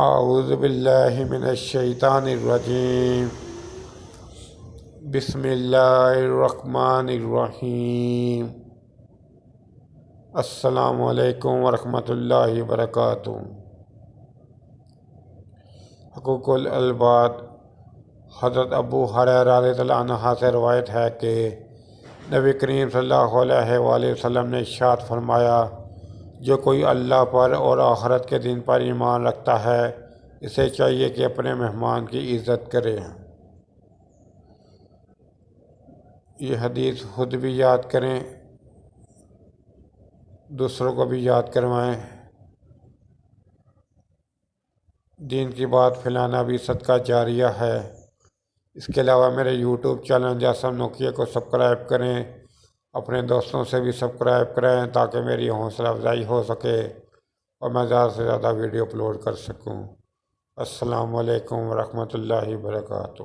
اعوذ باللہ من الشیطان الرجیم بسم اللہ الرحمن الرحیم السلام علیکم ورحمۃ اللہ وبرکاتہ۔ حقوق العباد حضرت ابو ہریرہ رضی اللہ عنہ سے روایت ہے کہ نبی کریم صلی اللہ علیہ وآلہ وسلم نے ارشاد فرمایا، جو کوئی اللہ پر اور آخرت کے دن پر ایمان رکھتا ہے اسے چاہیے کہ اپنے مہمان کی عزت کرے۔ یہ حدیث خود بھی یاد کریں، دوسروں کو بھی یاد کروائیں۔ دین کی بات پھیلانا بھی صدقہ جاریہ ہے۔ اس کے علاوہ میرے یوٹیوب چینل جاسم نوکیہ کو سبسکرائب کریں، اپنے دوستوں سے بھی سبسکرائب کریں تاکہ میری حوصلہ افزائی ہو سکے اور میں زیادہ سے زیادہ ویڈیو اپلوڈ کر سکوں۔ السلام علیکم ورحمۃ اللہ وبرکاتہ۔